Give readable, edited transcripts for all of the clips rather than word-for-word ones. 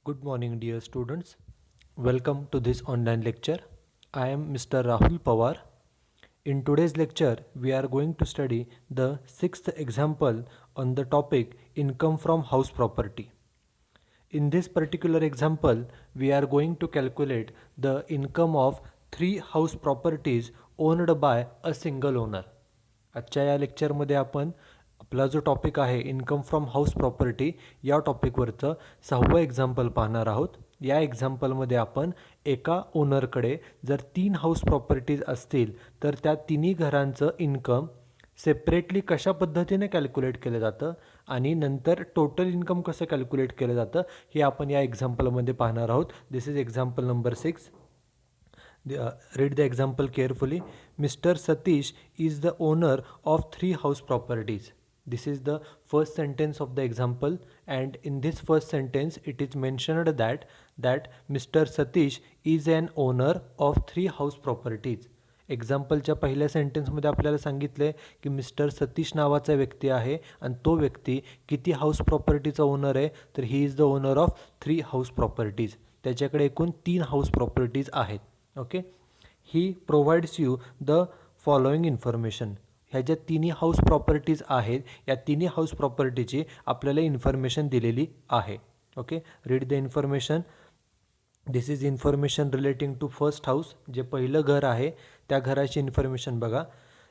Good morning, dear students. Welcome to this online lecture. I am Mr. Rahul Pawar. In today's lecture, we are going to study the sixth example on the topic income from house property. In this particular example, we are going to calculate the income of three house properties owned by a single owner. आजच्या या लेक्चरमध्ये आपण आपला जो topic आहे income from house property या टॉपिकवरचं 6वं example पाहणार आहोत. या एक्झाम्पलमध्ये आपण एका ओनरकडे जर 3 हाऊस प्रॉपर्टीज असतील तर त्या तिन्ही घरांचं इन्कम सेपरेटली कशा पद्धतीने कॅल्क्युलेट केलं जातं आणि नंतर टोटल इन्कम कसं कॅल्क्युलेट केलं जातं हे आपण या एक्झाम्पलमध्ये पाहणार आहोत. This is example number 6. Read the example carefully. Mr. Satish is the owner of 3 house properties. This is the first sentence of the example, and in this first sentence it is mentioned that Mr. Satish is an owner of 3 house properties. एक्झाम्पलच्या पहिल्या सेंटेन्समध्ये आपल्याला सांगितले की mister Satish नावाचा व्यक्ती आहे आणि तो व्यक्ती किती हाऊस प्रॉपर्टीचा ओनर आहे तर he is the owner of 3 house properties. त्याच्याकडे एकूण 3 हाऊस प्रॉपर्टीज आहेत. Okay, he provides you the following information. ह्या ज्या तिन्ही हाऊस प्रॉपर्टीज आहेत या तिन्ही हाऊस प्रॉपर्टीची आपल्याला इन्फॉर्मेशन दिलेली आहे. Okay, read the information. This is information relating to first house. जे पहिलं घर आहे त्या घराची इन्फॉर्मेशन बघा.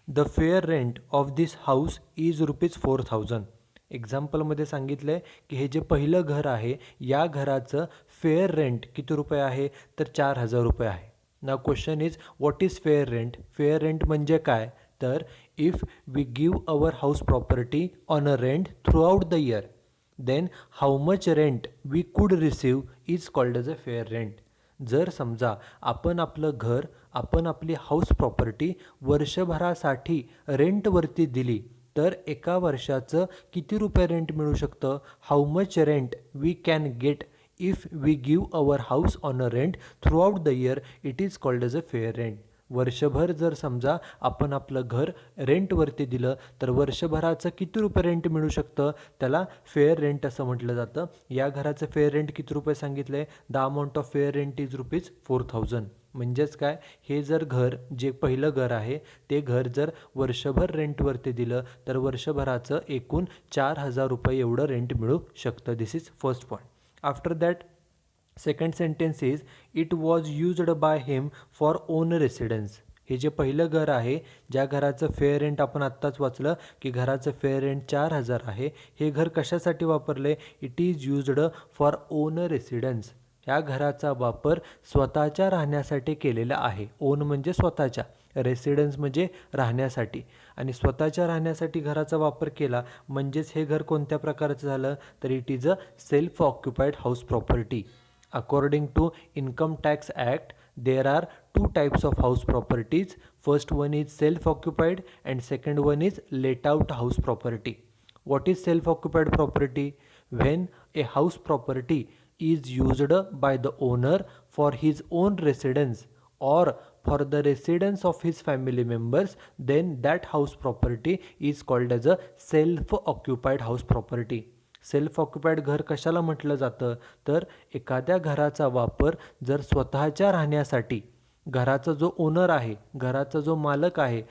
The fair rent of this house is ₹4000. एक्झाम्पलमध्ये सांगितलं आहे की हे जे पहिलं घर आहे या घराचं फेअर रेंट किती रुपये आहे तर ₹4000 आहे. ना question is what is fair rent. Fair rent म्हणजे काय तर if we give our house property on a rent throughout the year then how much rent we could receive is called as a fair rent. जर समजा आपण आपली house property वर्षभरासाठी रेंटवरती दिली तर एका वर्षाचं किती रुपये रेंट मिळू शकतं. How much rent we can get if we give our house on a rent throughout the year it is called as a fair rent. वर्षभर जर समजा आपण आपलं घर रेंटवरती दिलं तर वर्षभराचं किती रुपये रेंट मिळू शकतं त्याला फेअर रेंट असं म्हटलं जातं. या घराचं फेअर रेंट किती रुपये सांगितलं आहे. The amount of fair rent is ₹4000. म्हणजेच काय, हे जर घर जे पहिलं घर आहे ते घर जर वर्षभर रेंटवरती दिलं तर वर्षभराचं एकूण ₹4000 एवढं रेंट मिळू शकतं. This is first point. After that second sentence is it was used by him for own residence. हे जे पहिलं घर आहे ज्या घराचं फेअर रेंट आपण आत्ताच वाचलं की घराचं फेअर रेंट 4000 आहे, हे घर कशासाठी वापरले. It is used for own residence. ह्या घराचा वापर स्वतःच्या राहण्यासाठी केलेला आहे. ओन म्हणजे स्वतःच्या, रेसिडेन्स म्हणजे राहण्यासाठी, आणि स्वतःच्या राहण्यासाठी घराचा वापर केला म्हणजेच हे घर कोणत्या प्रकारचं झालं तर it is a self occupied house property. According to Income Tax Act, there are two types of house properties. First one is self-occupied and second one is let-out house property. What is self-occupied property? When a house property is used by the owner for his own residence or for the residence of his family members, then that house property is called as a self-occupied house property. Self occupied घर कशाला म्हटलं जातं तर एखाद्या घराचा वापर जर स्वतःच्या राहण्यासाठी, घराचा जो ओनर आहे, घराचा जो मालक आहे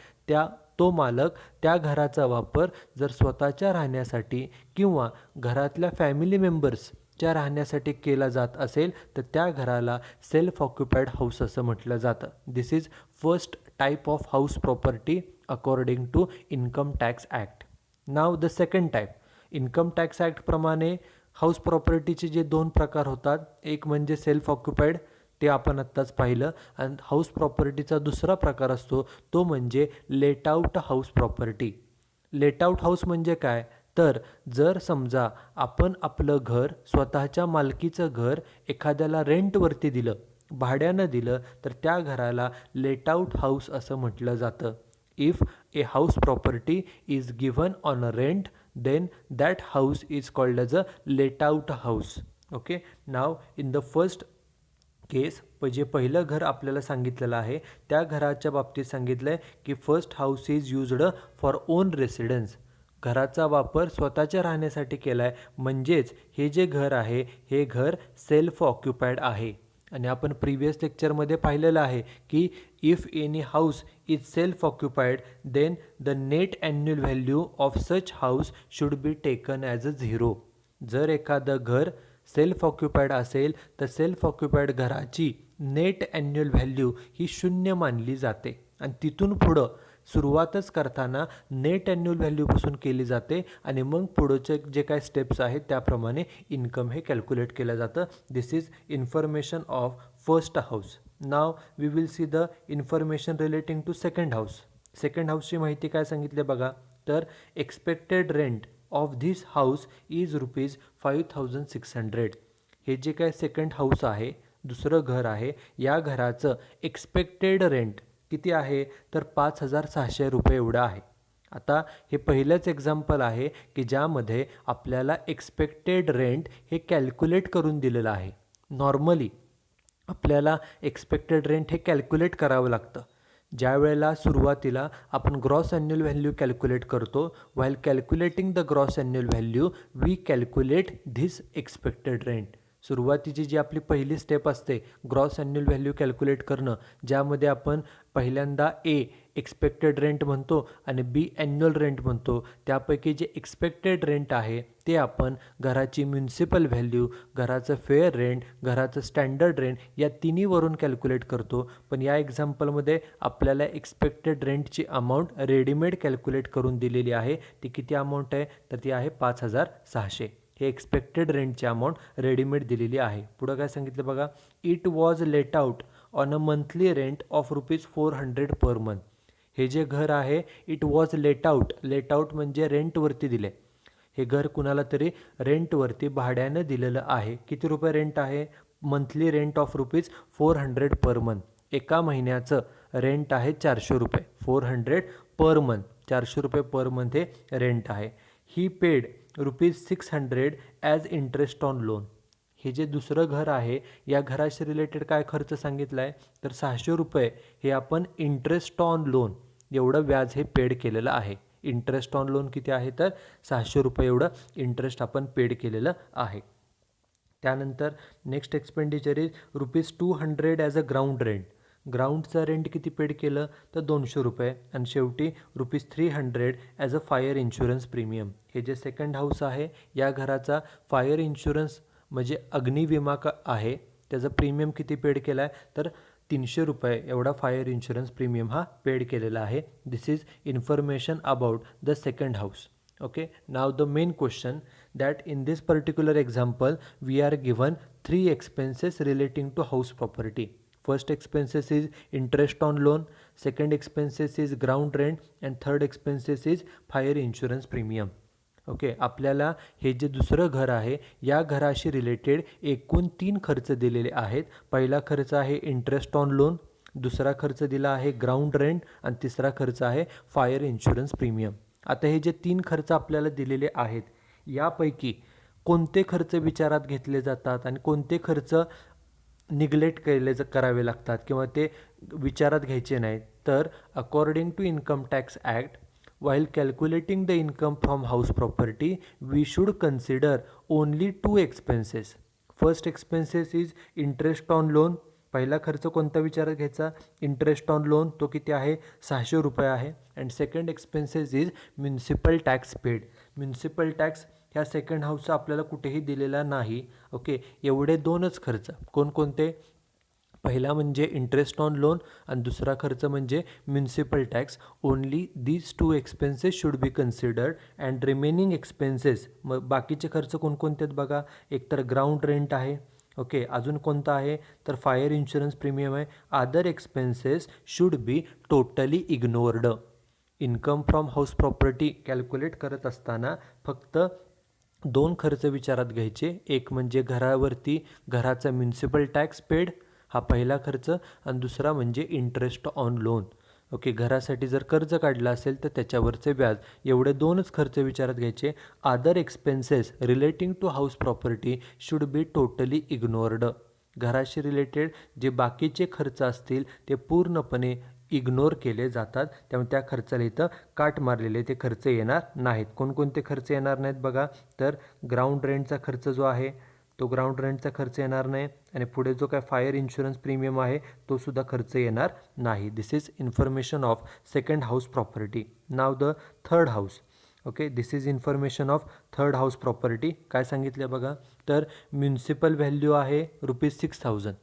तो मालक त्या घराचा वापर जर स्वतःच्या राहण्यासाठी किंवा घरातल्या फॅमिली मेंबर्सच्या राहण्यासाठी केला जात असेल तर त्या घराला सेल्फ ऑक्युपाईड हाऊस असं म्हटलं जातं. This is first type of house property according to income tax act. Now the second type. Income tax ॲक्टप्रमाणे हाऊस प्रॉपर्टीचे जे 2 प्रकार होतात, एक म्हणजे सेल्फ ऑक्युपाईड, ते आपण आत्ताच पाहिलं, आणि हाऊस प्रॉपर्टीचा दुसरा प्रकार असतो तो म्हणजे let out house property. Let out house म्हणजे काय तर जर समजा आपण आपलं घर, स्वतःच्या मालकीचं घर एखाद्याला रेंटवरती दिलं, भाड्यानं दिलं तर त्या घराला लेट आऊट हाऊस असं म्हटलं जातं. If a house property is given on a rent, then that house is called as a let out house. Okay, now in the first केस जे पहिलं घर आपल्याला सांगितलेलं आहे त्या घराच्या बाबतीत सांगितलं आहे की first house is used for own residence. घराचा वापर स्वतःच्या राहण्यासाठी केला आहे, म्हणजेच हे जे घर आहे हे घर सेल्फ ऑक्युपाईड आहे. आणि आपण प्रिव्हियस लेक्चरमध्ये पाहिलेलं आहे की if any house is self occupied then the net annual value of such house should be taken as a zero. जर एखादं घर सेल्फ ऑक्युपाईड असेल तर सेल्फ ऑक्युपाईड घराची नेट ॲन्युअल व्हॅल्यू ही शून्य मानली जाते. आणि तिथून पुढं सुरुवातच करताना नेट ॲन्युअल व्हॅल्यूपासून केली जाते आणि मग पुढचे जे काही स्टेप्स आहेत त्याप्रमाणे इन्कम हे कॅल्क्युलेट केलं जातं. This is information of first house. Now we will see the information relating to second house. Second हाऊसची माहिती काय सांगितले बघा. तर expected rent of this house is ₹5,600. हे जे काय सेकंड हाऊस आहे, दुसरं घर आहे, या घराचं एक्सपेक्टेड रेंट किती आहे तर ₹5,600 एवढं आहे. आता हे पहिलंच एक्झाम्पल आहे की ज्यामध्ये आपल्याला एक्सपेक्टेड रेंट हे कॅल्क्युलेट करून दिलेलं आहे. नॉर्मली आपल्याला एक्सपेक्टेड रेंट हे कॅल्क्युलेट करावं लागतं. ज्या वेळेला सुरुवातीला आपण ग्रॉस ॲन्युअल व्हॅल्यू कॅल्क्युलेट करतो, while calculating the gross annual value we calculate this expected rent. सुरुवातीची जी आपली पहिली स्टेप असते ग्रॉस ॲन्युअल व्हॅल्यू कॅल्क्युलेट करणं, ज्यामध्ये आपण पहिल्यांदा ए एक्सपेक्टेड रेंट म्हणतो आणि बी ॲन्युअल रेंट म्हणतो. त्यापैकी जे एक्सपेक्टेड रेंट आहे ते आपण घराची म्युन्सिपल व्हॅल्यू, घराचं फेअर रेंट, घराचं स्टँडर्ड रेंट या तिन्हीवरून कॅल्क्युलेट करतो. पण या एक्झाम्पलमध्ये आपल्याला एक्सपेक्टेड रेंटची अमाऊंट रेडीमेड कॅल्क्युलेट करून दिलेली आहे. ती किती अमाऊंट आहे तर ती आहे 5,600. हे एक्सपेक्टेड रेंटची अमाऊंट रेडीमेड दिलेली आहे. पुढं काय सांगितलं बघा. It was let out on a monthly rent of ₹400 per month. हे जे घर आहे it was let out. Let out म्हणजे रेंटवरती दिले. हे घर कुणाला तरी रेंटवरती भाड्यानं दिलेलं आहे. किती रुपये रेंट आहे. Monthly rent of ₹400 per month. एका महिन्याचं रेंट आहे ₹400. 400 पर मंथ. ₹400 पर मंथ हे रेंट आहे. He paid ₹600 as interest on loan. हे जे दुसरं घर आहे या घराशी रिलेटेड काय खर्च सांगितला आहे तर ₹600 हे आपण इंटरेस्ट ऑन लोन एवढं व्याज हे पेड केलेलं आहे. इंटरेस्ट ऑन लोन किती आहे तर ₹600 एवढं इंटरेस्ट आपण पेड केलेलं आहे. त्यानंतर next expenditure is ₹200 as a ground rent. ग्राउंडचं रेंट किती पेड केलं तर ₹200. आणि शेवटी ₹300 as a fire insurance premium. हे जे सेकंड हाऊस आहे या घराचा फायर इन्शुरन्स म्हणजे अग्निविमा आहे, त्याचं प्रीमियम किती पेड केला आहे तर ₹300 एवढा फायर इन्शुरन्स प्रीमियम हा पेड केलेला आहे. This is information about the second house. Okay, now the main question that in this particular example we are given 3 expenses relating to house property. First expenses is interest on loan, second expenses is ground rent and third expenses is fire insurance premium. Okay, आपल्याला हे जे दुसरं घर आहे या घराशी related एकूण 3 खर्च दिलेले आहेत. पहिला खर्च आहे इंटरेस्ट ऑन लोन, दुसरा खर्च दिला आहे ग्राउंड रेंट आणि तिसरा खर्च आहे फायर इन्शुरन्स प्रीमियम. आता हे जे 3 खर्च आपल्याला दिलेले आहेत यापैकी कोणते खर्च विचारात घेतले जातात आणि कोणते खर्च निग्लेक्ट करावे लागतात किंवा ते विचारात घ्यायचे नाहीत. तर according to income tax act, while calculating the income from house property we should consider only 2 expenses. First expenses is interest on loan. पहिला खर्च कोणता विचारात घ्यायचा इंटरेस्ट ऑन लोन, तो किती आहे ₹600 आहे. And second expenses is municipal tax paid. Municipal tax ह्या सेकंड हाऊसचा आपल्याला कुठेही दिलेला नाही. ओके, एवढे 2च खर्च कोणकोणते. पहिला म्हणजे इंटरेस्ट ऑन लोन आणि दुसरा खर्च म्हणजे municipal tax. Only these 2 expenses should be considered and remaining expenses. मग बाकीचे खर्च कोणकोणते आहेत बघा. एकतर ग्राउंड रेंट आहे. ओके, अजून कोणता आहे तर फायर इन्शुरन्स प्रीमियम आहे. Other expenses should be totally ignored. Income from house property calculate करत असताना फक्त 2 खर्च विचारात घ्यायचे. एक म्हणजे घरावरती घराचा म्युन्सिपल टॅक्स पेड हा पहिला खर्च आणि दुसरा म्हणजे इंटरेस्ट ऑन लोन. ओके, घरासाठी जर कर्ज काढलं असेल तर त्याच्यावरचे व्याज. एवढे 2च खर्च विचारात घ्यायचे. Other expenses relating to house property should be totally ignored. घराशी रिलेटेड जे बाकीचे खर्च असतील ते पूर्णपणे इग्नोर केले जातात, त्यामुळे त्या खर्चाला इथं काट मारलेले ते खर्च येणार नाहीत. कोणकोणते खर्च येणार नाहीत बघा, तर ग्राउंड रेंटचा खर्च जो आहे तो ग्राउंड रेंटचा खर्च येणार नाही, आणि पुढे जो काय फायर इन्शुरन्स प्रीमियम आहे तो सुद्धा खर्च येणार नाही. This is information of second house property. Now the third house. Okay, this is information of third house property. काय सांगितले बघा, तर म्युन्सिपल व्हॅल्यू आहे ₹6,000.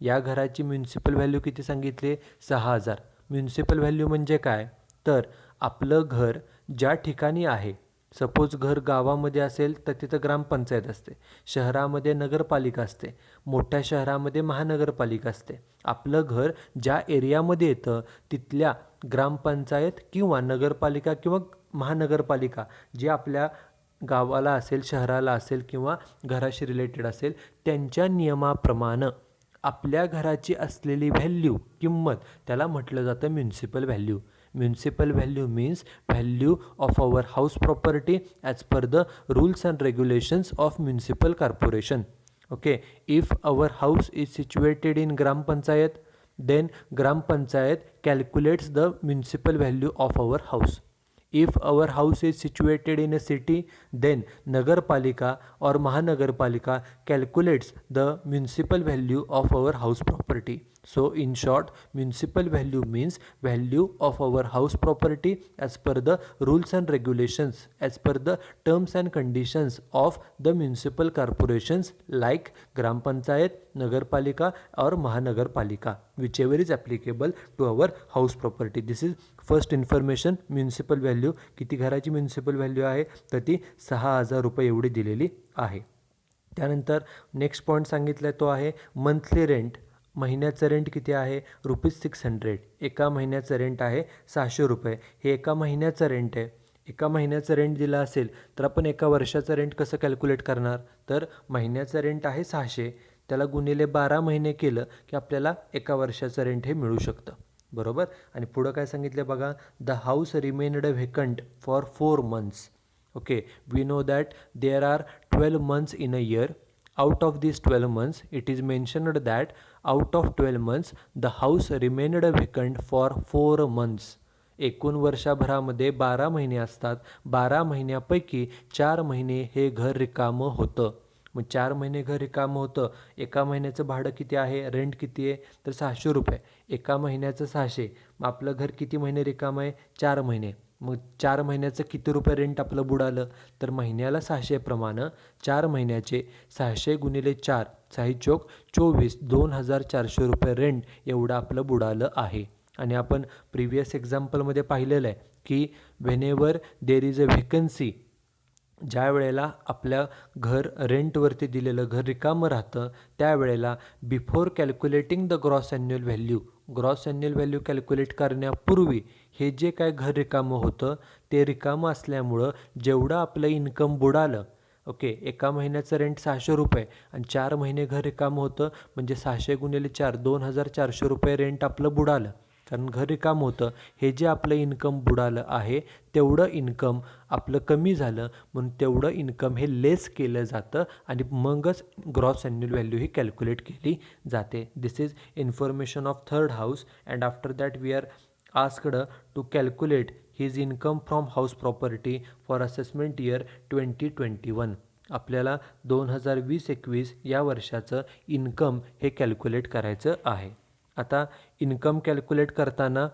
या घराची म्युन्सिपल व्हॅल्यू किती सांगितले, 6,000. म्युन्सिपल व्हॅल्यू म्हणजे काय, तर आपलं घर ज्या ठिकाणी आहे, सपोज घर गावामध्ये असेल तर तिथं ग्रामपंचायत असते, शहरामध्ये नगरपालिका असते, मोठ्या शहरामध्ये महानगरपालिका असते. आपलं घर ज्या एरियामध्ये येतं तिथल्या ग्रामपंचायत किंवा नगरपालिका किंवा महानगरपालिका जे आपल्या गावाला असेल, शहराला असेल किंवा घराशी रिलेटेड असेल, त्यांच्या नियमाप्रमाणे आपल्या घराची असलेली व्हॅल्यू, किंमत, त्याला म्हटलं जातं municipal value. Municipal value means value of our house property as per the rules and regulations of municipal corporation. Okay, if our house is situated in gram panchayat, then gram panchayat calculates the municipal value of our house. If our house is situated in a city, then nagarpalika or mahanagarpalika calculates the municipal value of our house property. So in short, municipal value means value of our house property as per the rules and regulations, as per the terms and conditions of the municipal corporations like gram panchayat, nagarpalika or mahanagarpalika, whichever is applicable to our house property. This is first information, municipal value. किती घराची municipal value आहे, तर ती 6,000 रुपये एवढी दिलेली आहे. त्यानंतर नेक्स्ट पॉईंट सांगितलं तो आहे मंथली रेंट. महिन्याचं रेंट किती आहे, ₹600. एका महिन्याचं रेंट आहे 600 रुपये. हे एका महिन्याचं रेंट आहे. एका महिन्याचं रेंट दिलं असेल तर आपण एका वर्षाचं रेंट कसं कॅल्क्युलेट करणार, तर महिन्याचं रेंट आहे 600, त्याला गुणिले 12 महिने केलं की आपल्याला एका वर्षाचं रेंट हे मिळू शकतं, बरोबर. आणि पुढं काय सांगितलं बघा, the house remained vacant for 4 months. Okay, we know that there are 12 months in a year. Out of these 12 months, it is mentioned that out of 12 months, the house remained vacant for 4 months. एकूण वर्षभरामध्ये 12 महिने असतात. 12 महिन्यापैकी 4 महिने हे घर रिकामं होतं. मग 4 महिने घर रिकामं होतं. एका महिन्याचं भाडं किती आहे, रेंट किती आहे, तर 600 रुपये. एका महिन्याचं 600, मग आपलं घर किती महिने रिकामं आहे, 4 महिने. मग 4 महिन्याचं किती रुपये रेंट आपलं बुडालं, तर महिन्याला 600 प्रमाणे 4 महिन्याचे 600 गुणिले 4, 6 चोक 24, 2,400 रुपये रेंट एवढं आपलं बुडालं आहे. आणि आपण प्रिव्हियस एक्झाम्पलमध्ये पाहिलेलं आहे की whenever there is a vacancy, ज्या वेळेला आपल्या घर रेंटवरती दिलेलं घर रिकामं राहतं त्यावेळेला before calculating the gross annual value, gross annual value calculate करण्यापूर्वी हे जे काय घर रिकामं होतं ते रिकामं असल्यामुळं जेवढं आपलं इन्कम बुडालं, ओके, एका महिन्याचं रेंट 600 रुपये आणि 4 महिने घर रिकामं होतं, म्हणजे 600 गुणिले 4, 2,400 रुपये रेंट आपलं बुडालं, कारण घर रिकामं होतं. हे जे आपलं इन्कम बुडालं आहे तेवढं इन्कम आपलं कमी झालं, म्हणून तेवढं इन्कम हे लेस केलं जातं आणि मगच ग्रॉस ॲन्युअल व्हॅल्यू ही कॅल्क्युलेट केली जाते. This is information of third house and after that we are asked to calculate his income from house property for assessment year 2021. आपल्याला 2020-21 या वर्षाचं इन्कम हे कॅल्क्युलेट करायचं आहे. आता इन्कम कॅल्क्युलेट करताना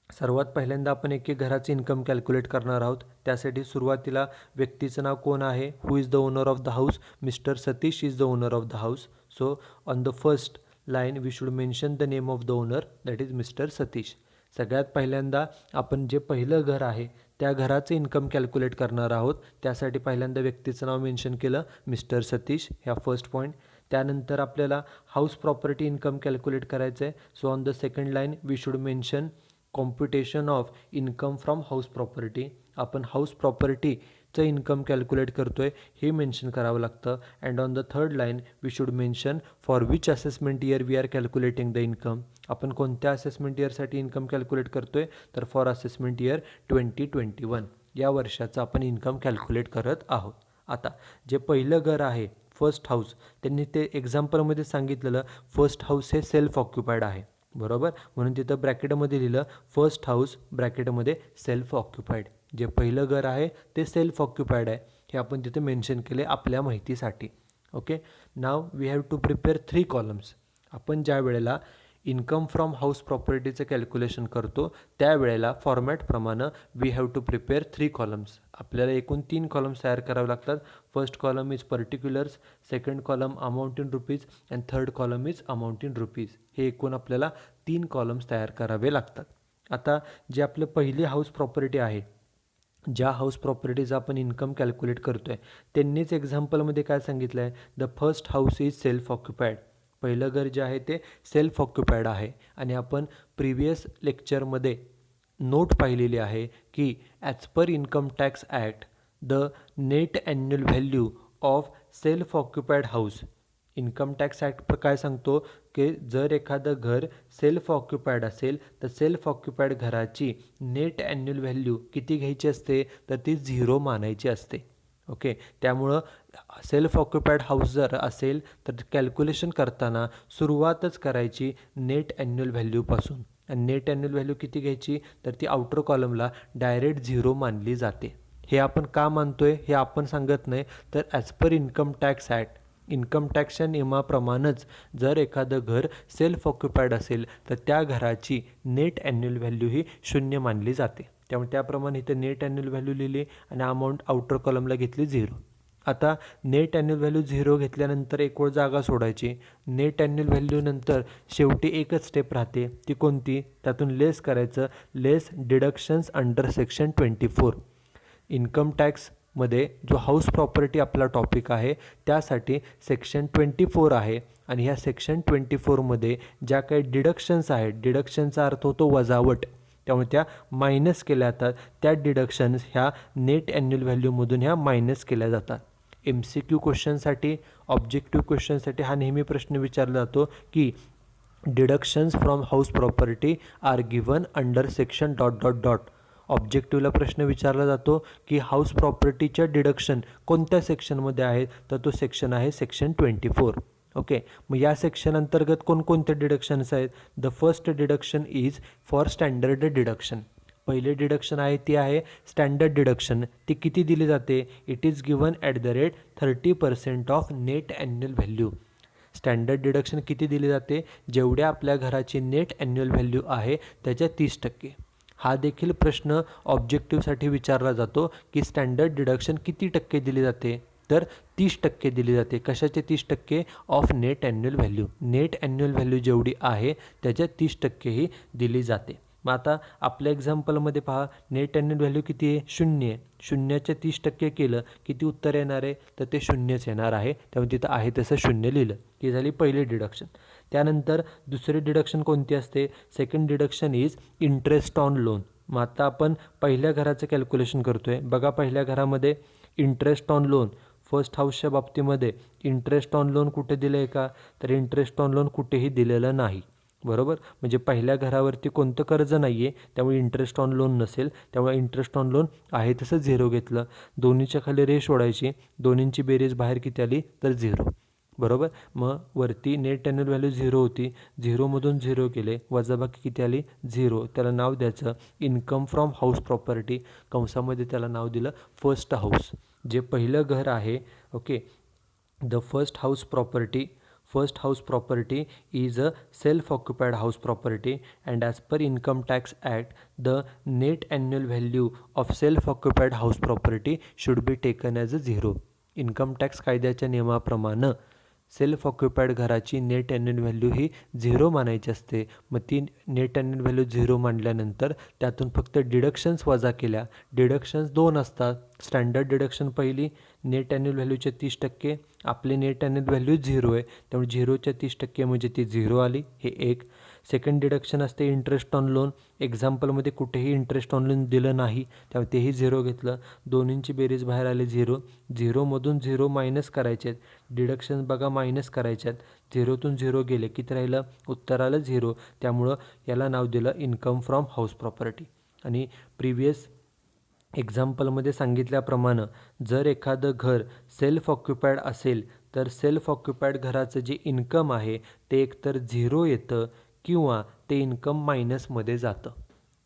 सर्वात पहिल्यांदा आपण एक घराचं इन्कम कॅल्क्युलेट करणार आहोत. त्यासाठी सुरुवातीला व्यक्तीचं नाव कोण आहे, who is the owner of the house, mister Satish is the owner of the house. So on the first line we should mention the name of the owner, that is mister Satish. सगळ्यात पहिल्यांदा आपण जे पहिलं घर आहे त्या घराचं इन्कम कॅल्क्युलेट करणार आहोत. त्यासाठी पहिल्यांदा व्यक्तीचं नाव मेन्शन केलं, मिस्टर सतीश, ह्या फर्स्ट पॉईंट. त्यानंतर आपल्याला हाऊस प्रॉपर्टी इन्कम कॅल्क्युलेट करायचं आहे. So on the second line we should mention computation of income from house property. आपण हाऊस प्रॉपर्टीचं इन्कम कॅल्क्युलेट करतो आहे हे मेन्शन करावं लागतं. And on the third line we should mention for which assessment year we are calculating the income. आपण कोणत्या assessment इयरसाठी income calculate करतो आहे, तर फॉर असेसमेंट इयर 2021 या वर्षाचं आपण इन्कम कॅल्क्युलेट करत आहोत. आता जे पहिलं घर आहे फर्स्ट हाऊस, त्यांनी ते एक्झाम्पलमध्ये सांगितलेलं फर्स्ट हाऊस हे सेल्फ ऑक्युपाईड आहे. बरोबर. म्हणून तिथं ब्रॅकेटमध्ये लिहिलं फर्स्ट हाऊस ब्रॅकेटमध्ये सेल्फ ऑक्युपाईड. जे पहिलं घर आहे ते सेल्फ ऑक्युपाईड आहे हे आपण तिथे मेन्शन केले आपल्या माहितीसाठी. Okay. Now we have to prepare 3 columns. आपण ज्या वेळेला इन्कम फ्रॉम हाऊस प्रॉपर्टीचं कॅल्क्युलेशन करतो त्यावेळेला फॉर्मॅटप्रमाणे we have to prepare 3 columns. आपल्याला एकूण 3 कॉलम्स तयार करावे लागतात. First column is particulars, second column amount in rupees and third column is amount in rupees. हे एकूण आपल्याला 3 कॉलम्स तयार करावे लागतात. आता जे आपलं पहिली हाऊस प्रॉपर्टी आहे, ज्या हाऊस प्रॉपर्टीचा आपण इन्कम कॅल्क्युलेट करतो आहे त्यांनीच एक्झाम्पलमध्ये काय सांगितलं आहे, the first house is self occupied. पहिलं घर जे आहे ते सेल्फ ऑक्युपाईड आहे. आणि आपण प्रिव्हियस लेक्चरमध्ये नोट पाहिलेली आहे की as per income tax act the net annual value of self occupied house, income tax act काय सांगतो की जर एखादं घर सेल्फ ऑक्युपाईड असेल तर सेल्फ ऑक्युपाईड घराची नेट ॲन्युअल व्हॅल्यू किती घ्यायची असते, तर ती 0 मानायची असते. ओके. त्यामुळं सेल्फ ऑक्युपाईड हाऊस जर असेल तर कॅल्क्युलेशन करताना सुरुवातच करायची नेट ॲन्युअल व्हॅल्यूपासून. आणि नेट ॲन्युअल व्हॅल्यू किती घ्यायची, तर ती आउटर कॉलमला डायरेक्ट 0 मानली जाते. हे आपण का मानतोय हे आपण सांगत नाही, तर as per income tax act, income टॅक्सच्या नियमाप्रमाणेच जर एखादं घर सेल्फ ऑक्युपाईड असेल तर त्या घराची नेट ॲन्युअल व्हॅल्यू ही 0 मानली जाते. त्यामुळे त्याप्रमाणे इथं नेट ॲन्युअल व्हॅल्यू लिहिली आणि अमाऊंट आउटर कॉलमला घेतली 0. आता नेट ॲन्युअल व्हॅल्यू 0 घेतल्यानंतर एक वेळ जागा सोडायची. नेट ॲन्युअल व्हॅल्यूनंतर शेवटी एकच स्टेप राहते, ती कोणती, त्यातून लेस करायचं, लेस डिडक्शन्स अंडर सेक्शन 24. इन्कम टॅक्समध्ये जो हाऊस प्रॉपर्टी आपला टॉपिक आहे त्यासाठी सेक्शन 24 आहे. आणि ह्या सेक्शन 24मध्ये ज्या काही डिडक्शन्स आहेत, डिडक्शनचा अर्थ होतो वजावट, त्यामुळे त्या मायनस केल्या जातात. त्या डिडक्शन्स ह्या नेट ॲन्युअल व्हॅल्यूमधून ह्या मायनस केल्या जातात. MCQ क्वेश्चनसाठी, ऑब्जेक्टिव्ह क्वेश्चनसाठी हा नेहमी प्रश्न विचारला जातो की deductions from house property are given under section dot dot dot. ऑब्जेक्टिव्हला प्रश्न विचारला जातो की हाऊस प्रॉपर्टीच्या डिडक्शन कोणत्या सेक्शनमध्ये आहेत, तर तो सेक्शन आहे सेक्शन 24. ओके. मग या सेक्शन अंतर्गत कोणकोणते डिडक्शन्स आहेत, the first deduction is for standard deduction. पहिले डिडक्शन आहे ती आहे स्टँडर्ड डिडक्शन. ती किती दिली जाते, it is given at the rate 30% of net annual value. Standard deduction किती दिली जाते, जेवढ्या आपल्या घराची नेट ॲन्युअल व्हॅल्यू आहे त्याच्या 30%. हा देखील प्रश्न ऑब्जेक्टिव्हसाठी विचारला जातो की स्टँडर्ड डिडक्शन किती टक्के दिली जाते, तर 30% दिली जाते. कशाचे 30%, of net annual value. Net annual value जेवढी आहे त्याच्या 30% ही दिली जाते. मग आता आपल्या एक्झाम्पलमध्ये पहा, नेट ॲन्युअल व्हॅल्यू किती आहे, 0 आहे. 0च्या 30% केलं किती उत्तर येणार आहे, तर ते 0च येणार आहे. त्यामुळे तिथं आहे तसं 0 लिहिलं. ती झाली पहिली डिडक्शन. त्यानंतर दुसरी डिडक्शन कोणती असते, second deduction is interest on loan. मग आता आपण पहिल्या घराचं कॅल्क्युलेशन करतो आहे. बघा पहिल्या घरामध्ये इंटरेस्ट ऑन लोन, फर्स्ट हाऊसच्या बाबतीमध्ये इंटरेस्ट ऑन लोन कुठे दिलं आहे का, तर इंटरेस्ट ऑन लोन कुठेही दिलेलं नाही. बरोबर. म्हणजे पहिल्या घरावरती कोणतं कर्ज नाही आहे, त्यामुळे इंटरेस्ट ऑन लोन नसेल. त्यामुळे इंटरेस्ट ऑन लोन आहे तसं 0 घेतलं. दोन्हीच्या खाली रेष ओढायची, दोन्हींची बेरीज बाहेर किती आली, तर 0. बरोबर. मग वरती नेट ॲन्युअल व्हॅल्यू 0 होती, 0मधून 0 केले, वजाबाकी किती आली, 0. त्याला नाव द्यायचं इन्कम फ्रॉम हाऊस प्रॉपर्टी, कंसामध्ये त्याला नाव दिलं फर्स्ट हाऊस. जे पहिलं घर आहे, okay, the first house property. First house property is a self-occupied house property, and as per Income Tax Act, the net annual value of self-occupied house property should be taken as a 0. Income tax कायद्याच्या नियमाप्रमाणे self occupied घराची net annual value ही 0 मानायची असते. मग ती net annual value 0 मानल्यानंतर त्यातून फक्त deductions वजा केल्या. डिडक्शन्स 2 असतात. स्टँडर्ड डिडक्शन पहिली, नेट ॲन्युअल व्हॅल्यूचे 30%. आपली नेट ॲन्युअल व्हॅल्यू 0 आहे, त्यामुळे 0च्या 30% म्हणजे ती 0 आली, हे एक. सेकंड डिडक्शन असते इंटरेस्ट ऑन लोन. एक्झाम्पलमध्ये कुठेही इंटरेस्ट ऑन लोन दिलं नाही, त्यामुळे तेही 0 घेतलं. दोन्हींची बेरीज बाहेर आली 0. 0मधून 0 मायनस करायचे आहेत. डिडक्शन्स बघा मायनस करायचे आहेत. 0तून 0 गेले किती राहिलं, उत्तर आलं 0. त्यामुळं याला नाव दिलं इन्कम फ्रॉम हाऊस प्रॉपर्टी. आणि प्रिव्हियस एक्झाम्पलमध्ये सांगितल्याप्रमाणे जर एखादं घर सेल्फ ऑक्युपाईड असेल तर सेल्फ ऑक्युपाईड घराचं जे इन्कम आहे ते एकतर 0 येतं किंवा ते इन्कम मायनसमध्ये जातं.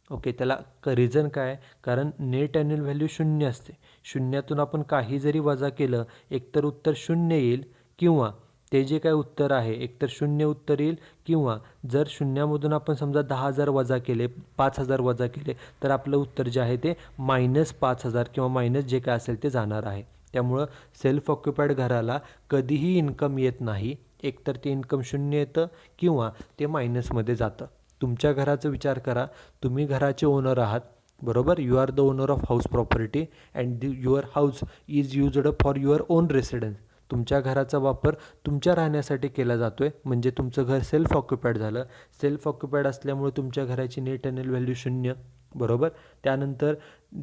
ओके, त्याला रिझन काय? कारण नेट ॲन्युअल व्हॅल्यू 0 असते. शून्यातून आपण काही जरी वजा केलं एकतर उत्तर 0 येईल, किंवा ते जे काय उत्तर आहे एकतर 0 उत्तर येईल, किंवा जर शून्यामधून आपण समजा 10,000 वजा केले, 5,000 वजा केले, तर आपलं उत्तर जे आहे ते -5,000 किंवा मायनस जे काय असेल ते जाणार आहे. त्यामुळं सेल्फ ऑक्युपाईड घराला कधीही इन्कम येत नाही. एकतर ते इन्कम 0 येतं किंवा ते मायनसमध्ये जातं. तुमच्या घराचा विचार करा. तुम्ही घराचे ओनर आहात, बरोबर. You are the owner of house property and your house is used for your own residence. तुमच्या घराचा वापर तुमच्या राहण्यासाठी केला जातो आहे, म्हणजे तुमचं घर सेल्फ ऑक्युपाईड झालं. सेल्फ ऑक्युपाईड असल्यामुळे तुमच्या घराची नेट ॲन्युअल व्हॅल्यू 0, बरोबर. त्यानंतर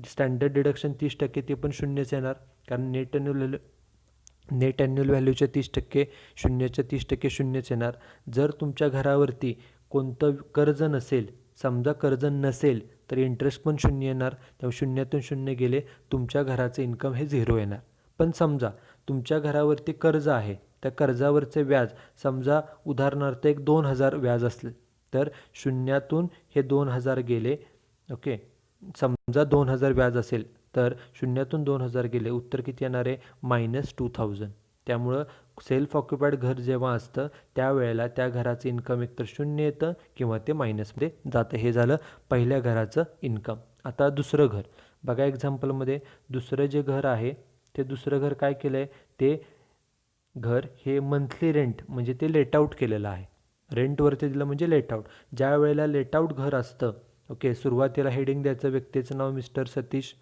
स्टँडर्ड डिडक्शन 30% ते पण 0च येणार, कारण नेट ॲन्युअल व्हॅल्यूच्या 30%, शून्याच्या 30% 0च येणार. जर तुमच्या घरावरती कोणतं कर्ज नसेल, समजा कर्ज नसेल, तर इंटरेस्ट पण 0 येणार. त्यामुळे शून्यातून 0 गेले, तुमच्या घराचं इन्कम हे 0 येणार. पण समजा तुमच्या घरावरती कर्ज आहे, त्या कर्जावरचे व्याज समजा उदाहरणार्थ एक 2,000 व्याज असले, तर शून्यातून हे 2,000 गेले. ओके, समजा 2,000 व्याज असेल, तर शून्यातून 2,000 गेले, उत्तर किती येणार आहे? -2,000. त्यामुळं सेल्फ ऑक्युपाईड घर जेव्हा असतं त्यावेळेला त्या घराचं इन्कम एकतर 0 येतं किंवा ते मायनसमध्ये जातं. हे झालं पहिल्या घराचं इन्कम. आता दुसरं घर बघा. एक्झाम्पलमध्ये दुसरं जे घर आहे ते दुसरं घर काय केलं आहे? ते घर हे मंथली रेंट म्हणजे ते लेट आऊट केलेलं आहे. रेंटवरती दिलं म्हणजे लेट आऊट. ज्या वेळेला लेट आऊट घर असतं, ओके, सुरुवातीला हेडिंग द्यायचं, व्यक्तीचं नाव मिस्टर सतीश.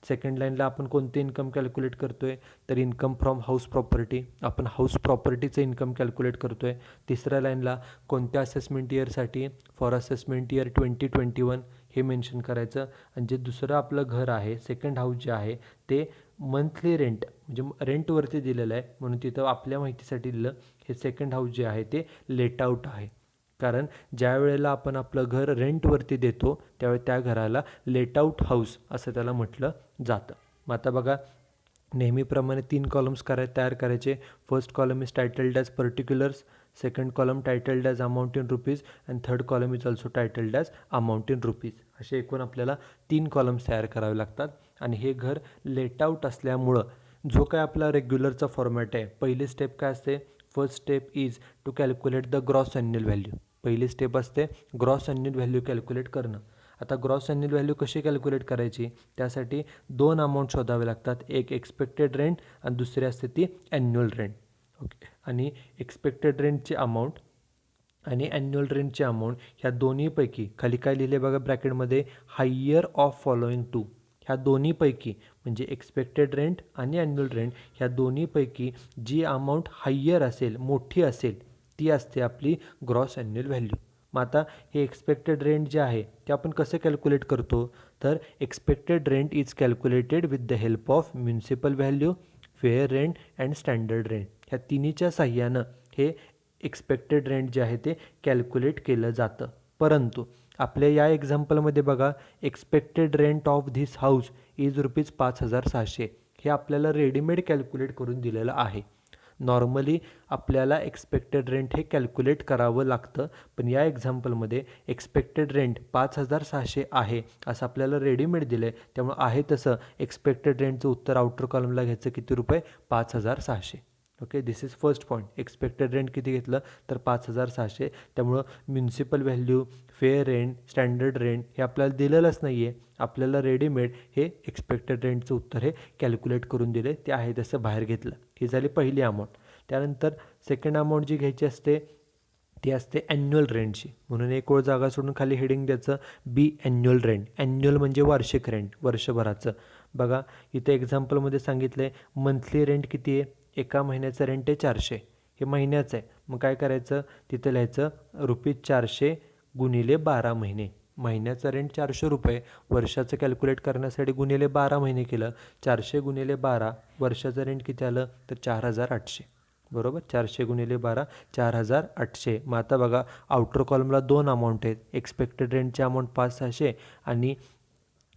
सेकंड लाईनला आपण कोणते इन्कम कॅल्क्युलेट करतो आहे? तर इन्कम फ्रॉम हाऊस प्रॉपर्टी. आपण हाऊस प्रॉपर्टीचं इन्कम कॅल्क्युलेट करतो आहे. तिसऱ्या लाईनला कोणत्या असेसमेंट इयरसाठी? फॉर असेसमेंट इयर 2021 हे मेन्शन करायचं. आणि जे दुसरं आपलं घर आहे, सेकंड हाऊस जे आहे, ते मंथली रेंट म्हणजे रेंटवरती दिलेलं आहे, म्हणून तिथं आपल्या माहितीसाठी दिलं. हे सेकंड हाऊस जे आहे ते लेट आऊट आहे, कारण ज्या वेळेला आपण आपलं घर रेंटवरती देतो त्यावेळी त्या घराला लेट आऊट हाऊस असं त्याला म्हटलं जातं. मग आता बघा, नेहमीप्रमाणे 3 कॉलम्स तयार करायचे. First column is टायटल्ड as particulars, second column टायटल्ड as amount in rupees, and third column is also टायटल्ड as amount in rupees. असे एकूण आपल्याला 3 कॉलम्स तयार करावे लागतात. आणि हे घर लेट आऊट असल्यामुळं जो काय आपला रेग्युलरचा फॉर्मॅट आहे, पहिली स्टेप काय असते? First step is to calculate the gross annual value. पहिली स्टेप असते ग्रॉस ॲन्युअल व्हॅल्यू कॅल्क्युलेट करणं. आता ग्रॉस ॲन्युअल व्हॅल्यू कशी कॅल्क्युलेट करायची? त्यासाठी 2 अमाऊंट शोधावे लागतात. एक एक्सपेक्टेड रेंट आणि दुसरी असते ती ॲन्युअल रेंट. ओके, आणि एक्सपेक्टेड रेंटची अमाऊंट आणि ॲन्युअल रेंटची अमाऊंट ह्या दोन्हीपैकी खाली काय लिहिले बघा ब्रॅकेटमध्ये? Higher of following two. ह्या दोन्हीपैकी म्हणजे एक्सपेक्टेड रेंट आणि ॲन्युअल रेंट ह्या दोन्हीपैकी जी अमाऊंट हायर असेल, मोठी असेल, ती असते आपली ग्रॉस ॲन्युअल व्हॅल्यू. मग आता हे एक्सपेक्टेड रेंट जे आहे ते आपण कसं कॅल्क्युलेट करतो? तर expected rent is calculated with the help of municipal value, fair rent and standard rent. ह्या तिन्हीच्या साह्यानं हे एक्सपेक्टेड रेंट जे आहे ते कॅल्क्युलेट केलं जातं. परंतु आपल्या या एक्झाम्पलमध्ये बघा, expected rent of this house is ₹5,600. हे आपल्याला रेडीमेड कॅल्क्युलेट करून दिलेलं आहे. नॉर्मली आपल्याला एक्सपेक्टेड रेंट हे कॅल्क्युलेट करावं लागतं, पण या एक्झाम्पलमध्ये एक्सपेक्टेड रेंट 5,600 आहे असं आपल्याला रेडीमेड दिलं आहे. त्यामुळे आहे तसं एक्सपेक्टेड रेंटचं उत्तर आउटर कॉलमला घ्यायचं. किती रुपये? 5,600. Okay, this is first point. Expected rent किती घेतलं? तर 5,600. त्यामुळं municipal value, fair rent, standard rent हे आपल्याला दिलेलंच नाही आहे. आपल्याला रेडीमेड हे एक्सपेक्टेड रेंटचं उत्तर हे कॅल्क्युलेट करून दिले, ते आहे तसं बाहेर घेतलं. ही झाली पहिली अमाऊंट. त्यानंतर सेकंड अमाऊंट जी घ्यायची असते ती असते ॲन्युअल रेंटची. म्हणून एक ओळ जागा सोडून खाली हेडिंग द्यायचं बी ॲन्युअल रेंट. ॲन्युअल म्हणजे वार्षिक रेंट, वर्षभराचं. बघा इथे एक्झाम्पलमध्ये सांगितलं आहे मंथली रेंट किती आहे? एका महिन्याचं रेंट आहे 400. हे महिन्याचं आहे. मग काय करायचं? तिथं लिहायचं ₹400 गुणिले 12 महिने. महिन्याचं रेंट ₹400, वर्षाचं कॅल्क्युलेट करण्यासाठी गुणिले 12 महिने केलं. 400 गुणिले 12, वर्षाचं रेंट किती आलं? तर 4,800. बरोबर, 400 गुणिले 12 4,800. मग आता बघा आउटर कॉलमला 2 अमाऊंट आहेत. एक्सपेक्टेड रेंटची अमाऊंट 5,600 आणि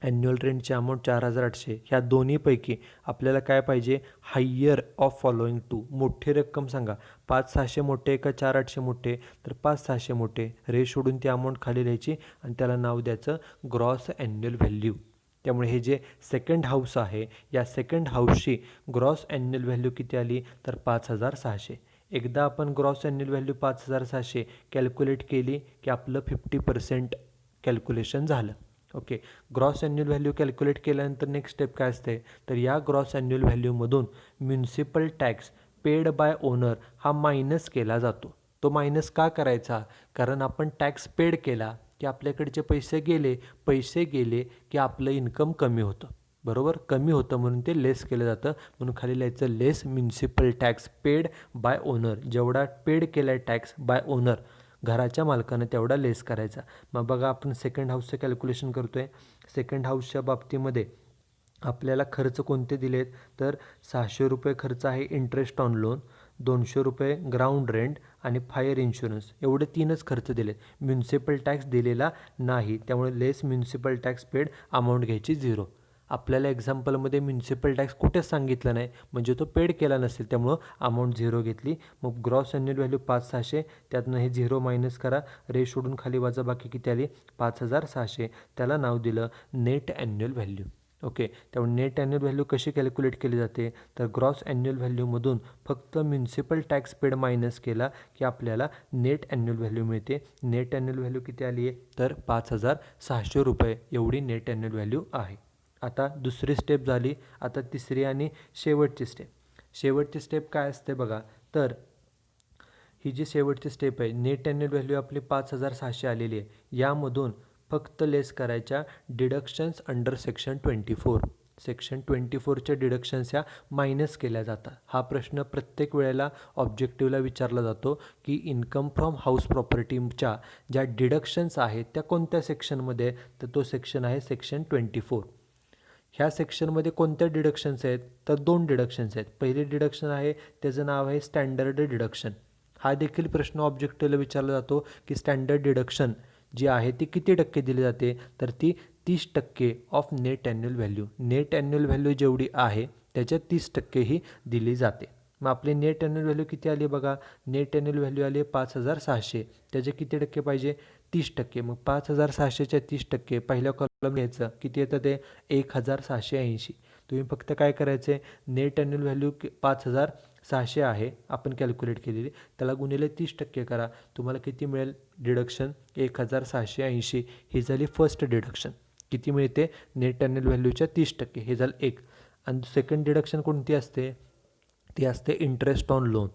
ॲन्युअल रेंटची अमाऊंट 4,800. ह्या दोन्हीपैकी आपल्याला काय पाहिजे, हायर ऑफ फॉलोइंग टू, मोठी रक्कम सांगा. 5,600 मोठे का 4,800 मोठे, तर 5,600 मोठे. रेश सोडून ती अमाऊंट खाली लिहायची आणि त्याला नाव द्यायचं ग्रॉस ॲन्युअल व्हॅल्यू. त्यामुळे हे जे सेकंड हाऊस आहे, या सेकंड हाऊसची ग्रॉस ॲन्युअल व्हॅल्यू किती आली, तर 5,600. एकदा आपण ग्रॉस ॲन्युअल व्हॅल्यू 5,600 कॅल्क्युलेट केली की आपलं 50% कॅल्क्युलेशन झालं. Okay, gross annual value calculate केल्यानंतर नेक्स्ट स्टेप काय असते, तर या ग्रॉस ॲन्युअल व्हॅल्यूमधून municipal tax paid by owner हा मायनस केला जातो. तो मायनस का करायचा, कारण आपण टॅक्स पेड केला की आपल्याकडचे पैसे गेले की आपलं इन्कम कमी होतं, बरोबर, कमी होतं म्हणून ते लेस केलं जातं. म्हणून खाली लिहायचं less municipal tax paid by owner. जेवढा पेड केला आहे टॅक्स बाय ओनर, घराच्या मालकानं, तेवढा लेस करायचा. मग बघा आपण सेकंड हाऊसचं कॅल्क्युलेशन करतो आहे. सेकंड हाऊसच्या बाबतीमध्ये आपल्याला खर्च कोणते दिलेत, तर 600 रुपये खर्च आहे इंटरेस्ट ऑन लोन, 200 रुपये ग्राउंड रेंट आणि फायर इन्शुरन्स, एवढे 3च खर्च दिलेत. म्युन्सिपल टॅक्स दिलेला नाही, त्यामुळे लेस म्युन्सिपल टॅक्स पेड अमाऊंट घ्यायची 0. आपल्याला एक्झाम्पलमध्ये म्युन्सिपल टॅक्स कुठेच सांगितलं नाही, म्हणजे तो पेड केला नसेल, त्यामुळं अमाऊंट 0 घेतली. मग ग्रॉस ॲन्युअल व्हॅल्यू 5,600, त्यातनं हे 0 मायनस करा, रेश सोडून खाली वजा बाकी किती आली, 5,600. त्याला नाव दिलं नेट ॲन्युअल व्हॅल्यू. ओके, त्यामुळे नेट ॲन्युअल व्हॅल्यू कशी कॅल्क्युलेट केली जाते, तर ग्रॉस ॲन्युअल व्हॅल्यूमधून फक्त म्युन्सिपल टॅक्स पेड मायनस केला की आपल्याला नेट ॲन्युअल व्हॅल्यू मिळते. नेट ॲन्युअल व्हॅल्यू किती आली आहे, तर 5,600 रुपये एवढी नेट ॲन्युअल व्हॅल्यू आहे. आता दुसरी स्टेप झाली. आता तिसरी आणि शेवटची स्टेप काय असते बघा, तर ही जी शेवटची स्टेप आहे, नेट ॲन्युअल व्हॅल्यू आपली 5,600 आलेली आहे. यामधून फक्त लेस करायच्या डिडक्शन्स अंडर सेक्शन 24. सेक्शन 24च्या डिडक्शन्स ह्या मायनस केल्या जातात. हा प्रश्न प्रत्येक वेळेला ऑब्जेक्टिव्हला विचारला जातो की इन्कम फ्रॉम हाऊस प्रॉपर्टीच्या ज्या डिडक्शन्स आहेत त्या कोणत्या सेक्शनमध्ये, तर तो सेक्शन आहे सेक्शन 24. ह्या सेक्शनमध्ये कोणत्या डिडक्शन्स आहेत, तर 2 डिडक्शन्स आहेत. पहिली डिडक्शन आहे, त्याचं नाव आहे स्टँडर्ड डिडक्शन. हा देखील प्रश्न ऑब्जेक्टिव्हला विचारला जातो की स्टँडर्ड डिडक्शन जी आहे ती किती टक्के दिली जाते, तर ती 30% of net annual value. Net annual value जेवढी आहे त्याच्यात 30% ही दिली जाते. मग आपली नेट ॲन्युअल व्हॅल्यू किती आली बघा, नेट ॲन्युअल व्हॅल्यू आली 5,600. त्याचे किती टक्के पाहिजे, 30%. मग 5,600च्या 30% पहिल्या कॉलम घ्यायचं, किती येतं ते 1,680. तुम्ही फक्त काय करायचं आहे, नेट ॲन्युअल व्हॅल्यू 5,600 आहे आपण कॅल्क्युलेट केलेली, त्याला गुणिले 30% करा, तुम्हाला किती मिळेल डिडक्शन, 1,680. ही झाली फर्स्ट डिडक्शन. किती मिळते, नेट ॲन्युअल व्हॅल्यूच्या 30%, हे झालं एक. आणि सेकंड डिडक्शन कोणती असते, ती असते इंटरेस्ट ऑन लोन.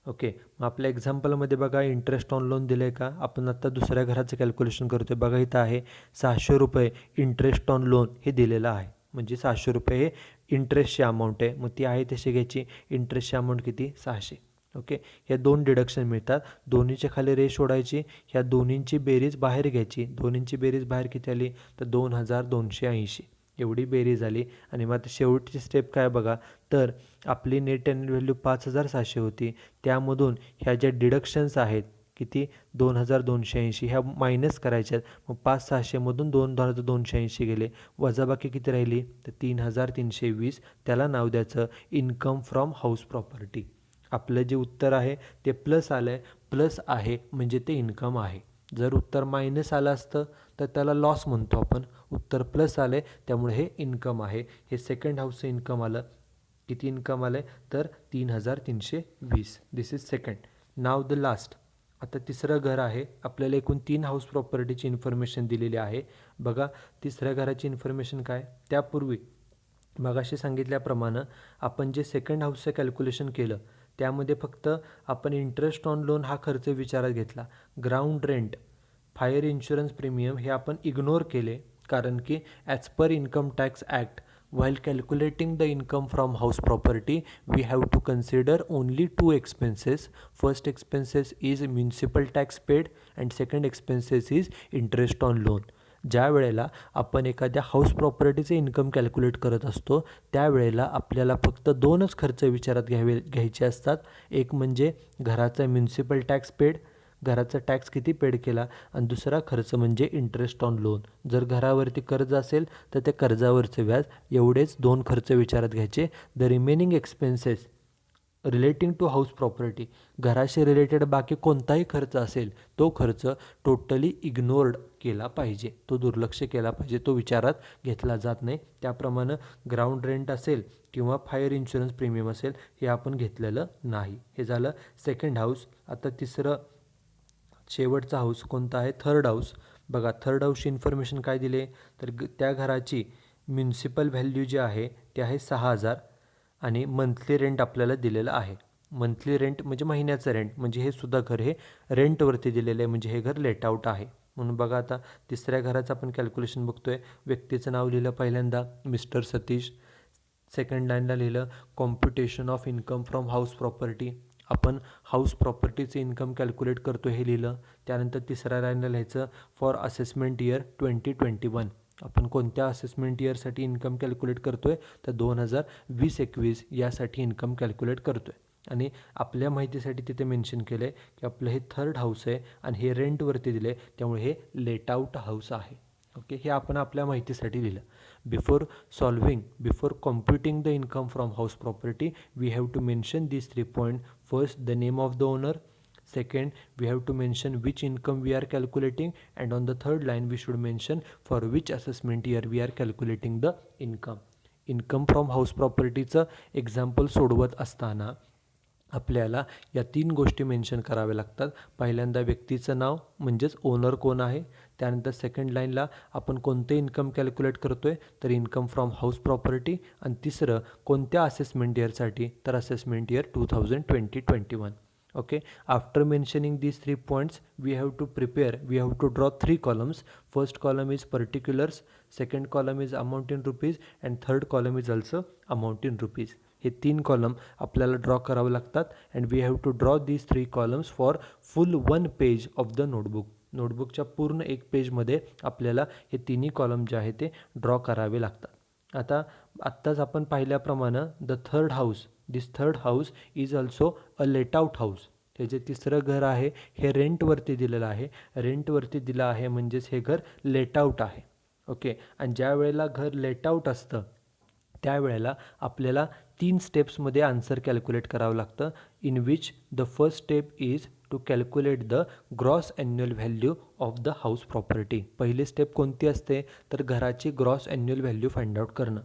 ओके, मग आपल्या एक्झाम्पलमध्ये बघा इंटरेस्ट ऑन लोन दिलं आहे का, आपण आत्ता दुसऱ्या घराचं कॅल्क्युलेशन करतो आहे. बघा इथं आहे 600 रुपये इंटरेस्ट ऑन लोन हे दिलेलं आहे, म्हणजे 600 रुपये हे इंटरेस्टची अमाऊंट आहे. मग ती आहे तशी घ्यायची. इंटरेस्टची अमाऊंट किती, 600. ओके, ह्या 2 डिडक्शन मिळतात, दोन्हीच्या खाली रेश ओढायची, ह्या दोन्हींची बेरीज बाहेर घ्यायची. दोन्हींची बेरीज बाहेर किती आली, तर 2,280 एवढी बेरीज आली. आणि मग आता शेवटची स्टेप काय बघा, तर आपली नेट ॲन्युअल व्हॅल्यू 5,600 होती, त्यामधून ह्या ज्या डिडक्शन्स आहेत किती, 2,280, ह्या मायनस करायच्यात. मग 5,600मधून 2,280 गेले, वजाबाकी किती राहिली, तर 3,320. त्याला नाव द्यायचं इन्कम फ्रॉम हाऊस प्रॉपर्टी. आपलं जे उत्तर आहे ते प्लस आलं आहे, प्लस आहे म्हणजे ते इन्कम आहे. जर उत्तर मायनस आलं असतं तर त्याला लॉस म्हणतो आपण. उत्तर प्लस आलं आहे त्यामुळे हे इन्कम आहे. हे सेकंड हाऊसचं इन्कम आलं. किती इन्कम आलं आहे, तर 3,320. This is second. Now the last. आता तिसरं घर आहे, आपल्याला एकूण 3 हाऊस प्रॉपर्टीची इन्फॉर्मेशन दिलेली आहे. बघा तिसऱ्या घराची इन्फॉर्मेशन काय, त्यापूर्वी मगाशी सांगितल्याप्रमाणे आपण जे सेकंड हाऊसचं कॅल्क्युलेशन केलं त्यामध्ये फक्त आपण इंटरेस्ट ऑन लोन हा खर्च विचारात घेतला. Ground rent, fire insurance premium हे आपण इग्नोर केले, कारण की as per income tax act while calculating the income from house property we have to consider only 2 expenses. First expenses is municipal tax paid and second expenses is interest on loan. ज्या वेळेला आपण एखाद्या house प्रॉपर्टीचे income calculate करत असतो त्यावेळेला आपल्याला फक्त 2च खर्च विचारात घ्यायचे असतात. एक म्हणजे घराचा म्युन्सिपल टॅक्स पेड, घराचा टॅक्स किती पेड केला, आणि दुसरा खर्च म्हणजे इंटरेस्ट ऑन लोन. जर घरावरती कर्ज असेल तर त्या कर्जावरचे व्याज, एवढेच 2 खर्च विचारात घ्यायचे. The remaining expenses relating to house property, घराशी रिलेटेड बाकी कोणताही खर्च असेल तो खर्च टोटली इग्नोर्ड केला पाहिजे, तो दुर्लक्ष केला पाहिजे, तो विचारात घेतला जात नाही. त्याप्रमाणे ग्राउंड रेंट असेल किंवा फायर इन्शुरन्स प्रीमियम असेल हे आपण घेतलेलं नाही. हे झालं सेकंड हाऊस. आता तिसरं शेवटचा हाऊस कोणता आहे, थर्ड हाऊस. बघा थर्ड हाऊसची इन्फॉर्मेशन काय दिले, तर त्या घराची म्युन्सिपल व्हॅल्यू जी आहे ते आहे 6,000 आणि मंथली रेंट आपल्याला दिलेलं आहे. मंथली रेंट म्हणजे महिन्याचं रेंट, म्हणजे हे सुद्धा घर हे रेंटवरती दिलेलं आहे, म्हणजे हे घर लेट आउट आहे. म्हणून बघा आता तिसऱ्या घराचं आपण कॅल्क्युलेशन बघतोय. व्यक्तीचं नाव लिहिलं पहिल्यांदा मिस्टर सतीश. सेकंड लाईनला लिहिलं computation of income from house property, आपण हाऊस प्रॉपर्टीचं इन्कम कॅल्क्युलेट करतो हे लिहिलं. त्यानंतर तिसऱ्या लाईनला लिहायचं फॉर असेसमेंट इयर 2021, आपण कोणत्या असेसमेंट इयरसाठी इन्कम कॅल्क्युलेट करतो आहे, तर 2020-21 यासाठी इन्कम कॅल्क्युलेट करतो आहे. आणि आपल्या माहितीसाठी तिथे मेन्शन केलं आहे की आपलं हे थर्ड हाऊस आहे आणि हे रेंटवरती दिले, त्यामुळे हे लेट आउट हाऊस आहे. ओके, हे आपण आपल्या माहितीसाठी लिहिलं. Before computing the income from house property we have to mention these 3 points. First, the name of the owner. Second, we have to mention which income we are calculating, and on the third line we should mention for which assessment year we are calculating the income. Income from house प्रॉपर्टीचं example सोडवत असताना आपल्याला या 3 गोष्टी mention कराव्या लागतात. पहिल्यांदा व्यक्तीचं नाव म्हणजेच ओनर कोण आहे. त्यानंतर सेकंड लाईनला आपण कोणते इन्कम कॅल्क्युलेट करतो आहे, तर इन्कम फ्रॉम हाऊस प्रॉपर्टी. आणि तिसरं कोणत्या असेसमेंट इयरसाठी, तर assessment year 2020-21. Okay, after mentioning these 3 points we have to draw 3 columns. First column is particulars, second column is amount in rupees, and third column is also amount in rupees. हे 3 column आपल्याला draw करावे लागतात. And we have to draw these 3 columns for full 1 page of the notebook. नोटबुकच्या पूर्ण 1 पेजमध्ये आपल्याला हे तिन्ही column जे आहे ते ड्रॉ करावे लागतात. आत्ताच आपण पाहिल्याप्रमाणे this third house is also a let out house. हे जे तिसरं घर आहे हे रेंटवरती दिलेलं आहे. रेंटवरती दिलं आहे म्हणजेच हे घर लेट आउट आहे. ओके, आणि ज्या वेळेला घर लेट आउट असतं त्यावेळेला आपल्याला 3 स्टेप्समध्ये आन्सर कॅल्क्युलेट करावं लागतं. In which the first step is to calculate the gross annual value of the house property. पहिली स्टेप कोणती असते, तर घराची gross annual value find out करणं.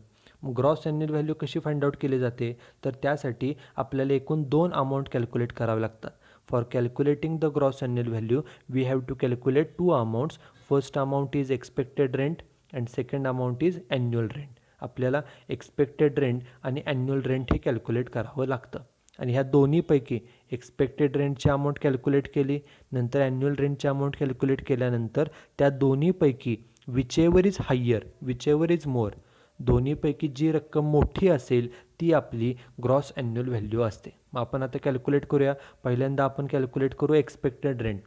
ग्रॉस ॲन्युअल व्हॅल्यू कशी फाइंड आउट केली जाते, तर त्यासाठी आपल्याला एकूण 2 अमाऊंट कॅल्क्युलेट करावे लागतात. For calculating the gross annual value we have to calculate 2 amounts. First amount is expected rent and second amount is annual rent. आपल्याला एक्सपेक्टेड रेंट आणि ॲन्युअल रेंट हे कॅल्क्युलेट करावं लागतं. आणि ह्या दोन्हीपैकी एक्सपेक्टेड रेंटची अमाऊंट कॅल्क्युलेट केली, नंतर ॲन्युअल रेंटची अमाऊंट कॅल्क्युलेट केल्यानंतर त्या दोन्हीपैकी विचेवर इज मोर, दोन्हीपैकी जी रक्कम मोठी असेल ती आपली ग्रॉस ॲन्युअल व्हॅल्यू असते. मग आपण आता कॅल्क्युलेट करूया. पहिल्यांदा आपण कॅल्क्युलेट करू एक्सपेक्टेड रेंट.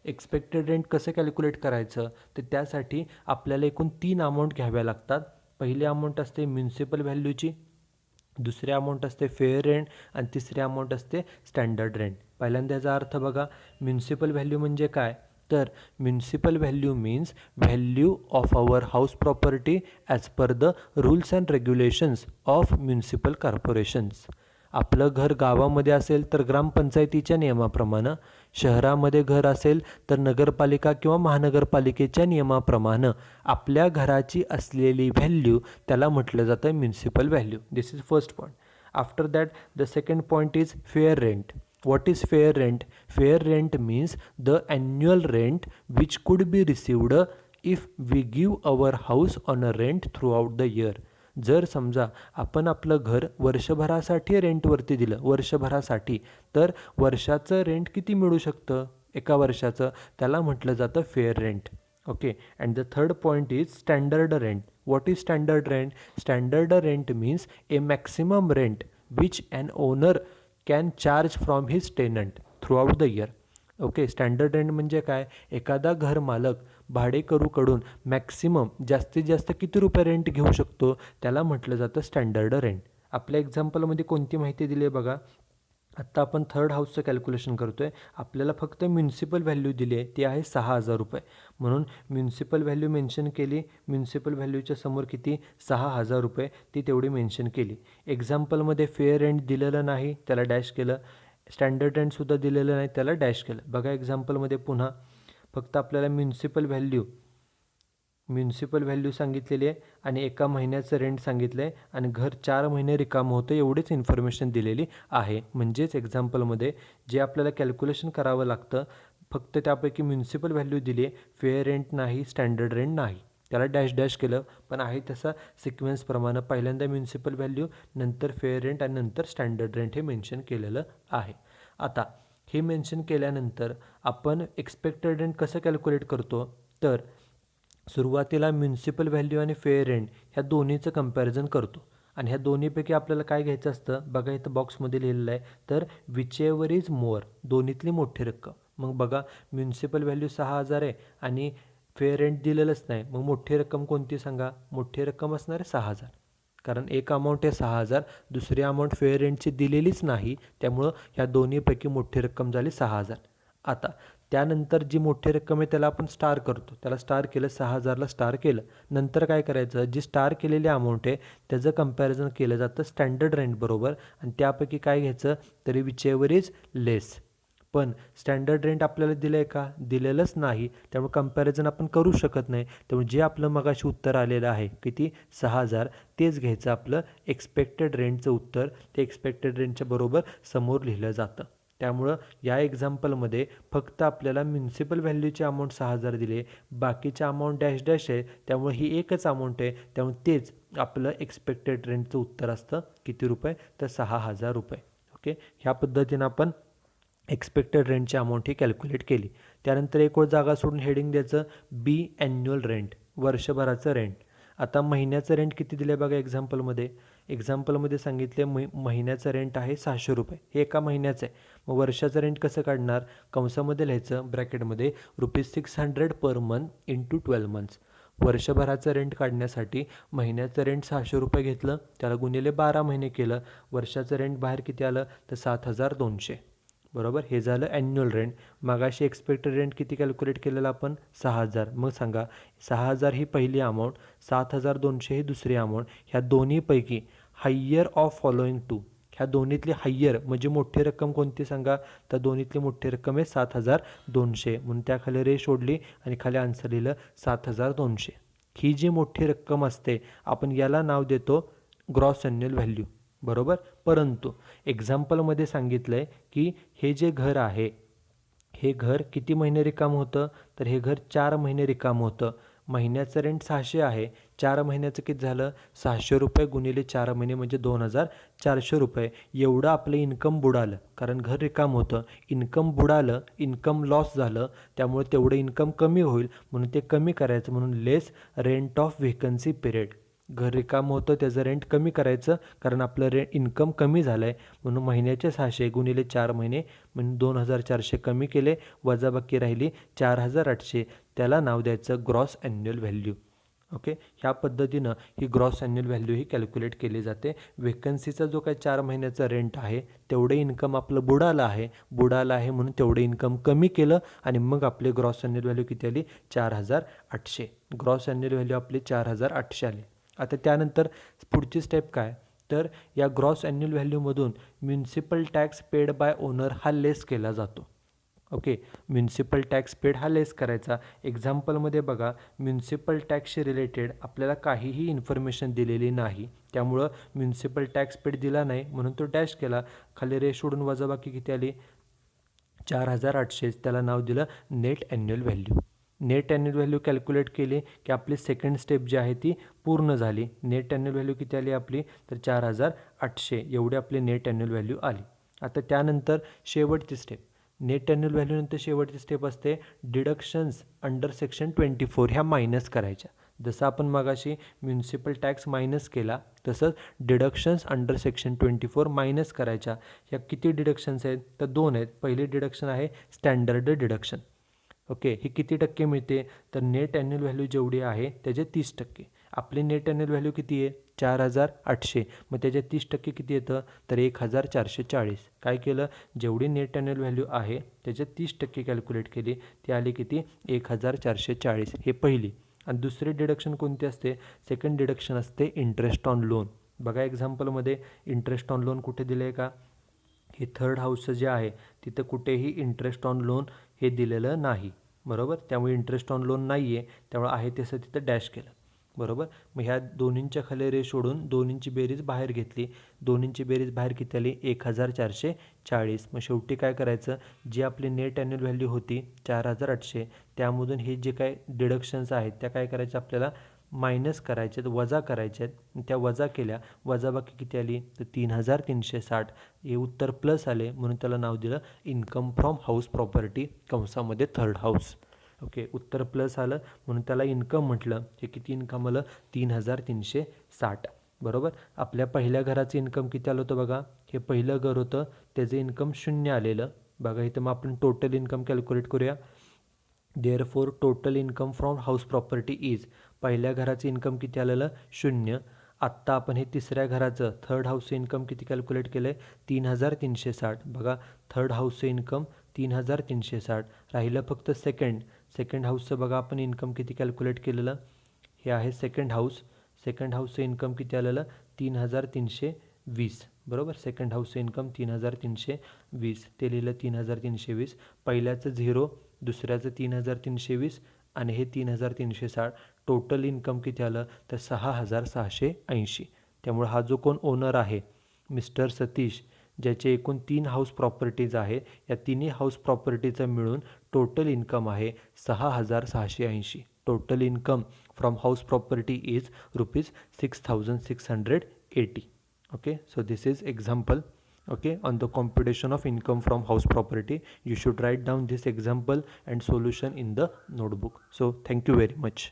एक्सपेक्टेड रेंट कसं कॅल्क्युलेट करायचं, तर त्यासाठी आपल्याला एकूण 3 अमाऊंट घ्याव्या लागतात. पहिली अमाऊंट असते म्युन्सिपल व्हॅल्यूची, दुसरी अमाऊंट असते फेअर रेंट आणि तिसरी अमाऊंट असते स्टँडर्ड रेंट. पहिल्यांदा याचा अर्थ बघा, म्युन्सिपल व्हॅल्यू म्हणजे काय, तर municipal value means value of our house property as per the rules and regulations of municipal corporations. आपलं घर गावामध्ये असेल तर ग्रामपंचायतीच्या नियमाप्रमाणे, शहरामध्ये घर असेल तर नगरपालिका किंवा महानगरपालिकेच्या नियमाप्रमाणे आपल्या घराची असलेली व्हॅल्यू त्याला म्हटलं जातं municipal value. This is first point. After that the second point is fair rent. What is fair rent? Fair rent means the annual rent which could be received if we give our house on a rent throughout the year. जर समजा आपण आपलं घर वर्षभरासाठी रेंटवरती दिलं, वर्षभरासाठी, तर वर्षाचं रेंट किती मिळू शकतं एका वर्षाचं, त्याला म्हटलं जातं fair rent. Okay, and the third point is standard rent. What is standard rent? Standard rent means a maximum rent which an owner can charge from his tenant throughout the year. Okay, standard rent म्हणजे काय, एखादा घर मालक भाडेकरूकडून maximum जास्तीत जास्त किती रुपये rent घेऊ शकतो त्याला म्हटलं जातं स्टँडर्ड रेंट. आपल्या एक्झाम्पलमध्ये कोणती माहिती दिली आहे बघा, आत्ता आपण थर्ड हाऊसचं कॅल्क्युलेशन करतो आहे. आपल्याला फक्त म्युन्सिपल व्हॅल्यू दिली आहे, ती आहे 6,000 रुपये. म्हणून म्युन्सिपल व्हॅल्यू मेन्शन केली. म्युन्सिपल व्हॅल्यूच्या समोर किती 6,000 रुपये ती तेवढी मेन्शन केली. एक्झाम्पलमध्ये फेअर रेंट दिलेलं नाही, त्याला डॅश केलं. स्टँडर्ड रेंटसुद्धा दिलेलं नाही, त्याला डॅश केलं. बघा एक्झाम्पलमध्ये पुन्हा फक्त आपल्याला म्युन्सिपल व्हॅल्यू सांगितलेली आहे आणि एका महिन्याचं रेंट सांगितलं आहे आणि घर 4 महिने रिकामं होतं, एवढीच इन्फॉर्मेशन दिलेली आहे. म्हणजेच एक्झाम्पलमध्ये जे आपल्याला कॅल्क्युलेशन करावं लागतं फक्त त्यापैकी म्युन्सिपल व्हॅल्यू दिली आहे, फेअर रेंट नाही, स्टँडर्ड रेंट नाही, त्याला डॅश डॅश केलं. पण आहे तसा सिक्वेन्सप्रमाणे पहिल्यांदा म्युन्सिपल व्हॅल्यू, नंतर फेअर रेंट आणि नंतर स्टँडर्ड रेंट हे मेन्शन केलेलं आहे. आता हे मेन्शन केल्यानंतर आपण एक्सपेक्टेड रेंट कसं कॅल्क्युलेट करतो, तर सुरुवातीला म्युन्सिपल व्हॅल्यू आणि फेअर रेंट ह्या दोन्हीचं कंपॅरिझन करतो आणि ह्या दोन्हीपैकी आपल्याला काय घ्यायचं असतं, बघा इथं बॉक्समध्ये लिहिलेलं आहे, तर विच एव्हर इज मोर, दोन्हीतली मोठी रक्कम. मग बघा म्युन्सिपल व्हॅल्यू 6,000 आहे आणि फेअर रेंट दिलेलंच नाही, मग मोठी रक्कम कोणती सांगा. मोठी रक्कम असणार आहे 6,000, कारण एक अमाऊंट आहे 6,000, दुसरी अमाऊंट फेअर रेंटची दिलेलीच नाही, त्यामुळं ह्या दोन्हीपैकी मोठी रक्कम झाली 6,000. आता त्यानंतर जी मोठी रक्कम आहे त्याला आपण स्टार करतो, त्याला स्टार केलं, 6,000ला स्टार केलं. नंतर काय करायचं, जी स्टार केलेली अमाऊंट आहे त्याचं कंपॅरिझन केलं जातं स्टँडर्ड रेंट बरोबर आणि त्यापैकी काय घ्यायचं, तरी विच एव्हर इज लेस. पण स्टँडर्ड रेंट आपल्याला दिलं आहे का, दिलेलंच नाही, त्यामुळे कंपॅरिझन आपण करू शकत नाही. त्यामुळे जे आपलं मगाशी उत्तर आलेलं आहे किती 6,000, तेच घ्यायचं आपलं एक्सपेक्टेड रेंटचं उत्तर. ते एक्सपेक्टेड रेंटच्या बरोबर समोर लिहिलं जातं. त्यामुळं या एक्झाम्पलमध्ये फक्त आपल्याला म्युन्सिपल व्हॅल्यूची अमाऊंट 6,000 दिली, बाकीच्या अमाऊंट डॅश डॅश आहे, त्यामुळे ही एकच अमाऊंट आहे, त्यामुळे तेच आपलं एक्सपेक्टेड रेंटचं उत्तर असतं. किती रुपये, तर 6,000 रुपये. ओके, ह्या पद्धतीनं आपण एक्सपेक्टेड रेंटची अमाऊंट ही कॅल्क्युलेट केली. त्यानंतर एक जागा सोडून हेडिंग द्यायचं बी ॲन्युअल रेंट, वर्षभराचं रेंट. आता महिन्याचं रेंट किती दिलं आहे बघा एक्झाम्पलमध्ये सांगितले महिन्याचं रेंट आहे 600 रुपये, हे एका महिन्याचं आहे. मग वर्षाचं रेंट कसं काढणार, कंसामध्ये लिहायचं ब्रॅकेटमध्ये ₹600 पर मंथ इंटू 12 मंथ्स. वर्षभराचं रेंट काढण्यासाठी महिन्याचं रेंट 600 रुपये घेतलं, त्याला गुणिले 12 महिने केलं, वर्षाचं रेंट बाहेर किती आलं, तर 7,200. बरोबर, हे झालं ॲन्युअल रेंट. मगाशी एक्सपेक्टेड रेंट किती कॅल्क्युलेट केलेलं आपण, 6,000. मग सांगा 6,000 ही पहिली अमाऊंट, 7,200 ही दुसरी अमाऊंट. ह्या दोन्हीपैकी हायर ऑफ फॉलोइंग टू, ह्या दोन्हीतली हायर म्हणजे मोठी रक्कम कोणती सांगा, तर दोन्हीतली मोठी रक्कम आहे 7,200. म्हणून त्याखाली रेष ओढली आणि खाली आन्सर लिहिलं 7,200. ही जी मोठी रक्कम असते आपण याला नाव देतो ग्रॉस ॲन्युअल व्हॅल्यू. बरोबर, परंतु एक्झाम्पलमध्ये सांगितलं आहे की हे जे घर आहे, हे घर किती महिने रिकामं होतं, तर हे घर 4 महिने रिकामं होतं. महिन्याचं रेंट 600 आहे, 4 महिन्याचं किती झालं, 600 रुपये गुणिले 4 महिने म्हणजे 2,400 रुपये. एवढं आपलं इन्कम बुडालं, कारण घर रिकामं होतं, इन्कम बुडालं, इन्कम लॉस झालं, त्यामुळे तेवढं इन्कम कमी होईल, म्हणून ते कमी करायचं, म्हणून लेस रेंट ऑफ व्हेकन्सी पिरियड. घर रिकामं होतं त्याचं रेंट कमी करायचं, कारण आपलं इन्कम कमी झालं आहे, म्हणून महिन्याचे 600 गुणिले 4 महिने म्हणून 2,400 कमी केले, वजाबाकी राहिली 4,800, त्याला नाव द्यायचं ग्रॉस ॲन्युअल व्हॅल्यू. ओके, ह्या पद्धतीनं ही ग्रॉस ॲन्युअल व्हॅल्यू ही कॅल्क्युलेट केली जाते. वेकन्सीचा जो काही 4 महिन्याचा रेंट आहे तेवढे इन्कम आपलं बुडालं आहे म्हणून तेवढे इन्कम कमी केलं आणि मग आपले ग्रॉस ॲन्युअल व्हॅल्यू किती आली, 4,800. ग्रॉस ॲन्युअल व्हॅल्यू आपली 4,800 आली. आता त्यानंतर पुढची स्टेप काय, तर या ग्रॉस ॲन्युअल व्हॅल्यूमधून municipal tax paid by owner हा लेस केला जातो. ओके, म्युन्सिपल टॅक्स पेड हा लेस करायचा. एक्झाम्पलमध्ये बघा म्युन्सिपल टॅक्सशी रिलेटेड आपल्याला काहीही इन्फॉर्मेशन दिलेली नाही, त्यामुळं म्युन्सिपल टॅक्स पेड दिला नाही म्हणून तो डॅश केला. खाली रेष सोडून वजाबाकी किती आली, 4,800. त्याला नाव दिलं net annual value. Net annual value calculate केली की आपली सेकंड स्टेप जी आहे ती पूर्ण झाली. नेट ॲन्युअल व्हॅल्यू किती आली आपली, तर 4,800 एवढी आपली नेट ॲन्युअल व्हॅल्यू आली. आता त्यानंतर शेवटची स्टेप, नेट ॲन्युअल व्हॅल्यूनंतर शेवटची स्टेप असते डिडक्शन्स अंडर सेक्शन 24, ह्या मायनस करायच्या. जसं आपण मगाशी म्युन्सिपल टॅक्स मायनस केला तसंच डिडक्शन्स अंडर सेक्शन 24 मायनस करायच्या. ह्या किती डिडक्शन्स आहेत, तर 2 आहेत. पहिली डिडक्शन आहे स्टँडर्ड डिडक्शन. ओके, ही किती टक्के मिळते, तर नेट ॲन्युअल व्हॅल्यू जेवढी आहे त्याचे 30%. आपली नेट ॲन्युअल व्हॅल्यू किती आहे 4,800. मग त्याच्यात 30% किती येतं तर 1,440. काय केलं, जेवढी नेट ॲन्युअल व्हॅल्यू आहे त्याच्यात 30% कॅल्क्युलेट केली, ती आली किती 1,440. हे पहिली. आणि दुसरी डिडक्शन कोणती असते, सेकंड डिडक्शन असते इंटरेस्ट ऑन लोन. बघा एक्झाम्पलमध्ये इंटरेस्ट ऑन लोन कुठे दिलं आहे का, हे थर्ड हाऊसचं जे आहे तिथं कुठेही इंटरेस्ट ऑन लोन हे दिलेलं नाही, बरोबर. त्यामुळे इंटरेस्ट ऑन लोन नाही आहे, त्यामुळे आहे तसं तिथं डॅश केलं, बरोबर. मग ह्या दोन्हींच्या खाली रे सोडून दोन्हींची बेरीज बाहेर घेतली, दोन्हींची बेरीज बाहेर किती आली 1,440. मग शेवटी काय करायचं, जी आपली नेट ॲन्युअल व्हॅल्यू होती 4,800, त्यामधून हे जे काय डिडक्शन्स आहेत त्या काय करायच्या आपल्याला मायनस करायचे आहेत, वजा करायचे आहेत. त्या वजा केल्या, वजाबाकी किती आली तर 3,360. हे उत्तर प्लस आले म्हणून त्याला नाव दिलं इन्कम फ्रॉम हाऊस प्रॉपर्टी कंसामध्ये थर्ड हाऊस. ओके, उत्तर प्लस आलं म्हणून त्याला इन्कम म्हटलं. हे किती इन्कम आलं 3,360, बरोबर. आपल्या पहिल्या घराचं इन्कम किती आलं होतं बघा, हे पहिलं घर होतं त्याचं इन्कम 0 आलेलं. बघा इथं मग आपण टोटल इन्कम कॅल्क्युलेट करूया. Therefore total income from house property is, पहिल्या घराचं इन्कम किती आलेलं 0. आत्ता आपण हे तिसऱ्या घराचं थर्ड हाऊसचं इन्कम किती कॅल्क्युलेट केलं आहे 3,360. बघा थर्ड हाऊसचं इन्कम 3,360. राहिलं फक्त सेकंड हाऊसचं. बघा आपण इन्कम किती कॅल्क्युलेट केलेलं, हे आहे सेकंड हाऊसचं इन्कम किती आलेलं 3,320, बरोबर. सेकंड हाऊसचं इन्कम 3,320, ते लिहिलं 3,320. पहिल्याचं 0, दुसऱ्याचं 3,320 आणि हे 3,360. टोटल इन्कम किती आलं तर 6,680. त्यामुळे हा जो कोण ओनर आहे मिस्टर सतीश, ज्याचे एकूण 3 हाऊस प्रॉपर्टीज आहे, या तिन्ही हाऊस प्रॉपर्टीचं मिळून टोटल इन्कम आहे 6,680. Total income from house property is ₹6,680. Okay, so this is example, okay, on the computation of income from house property. You should write down this example and solution in the notebook. So thank you very much.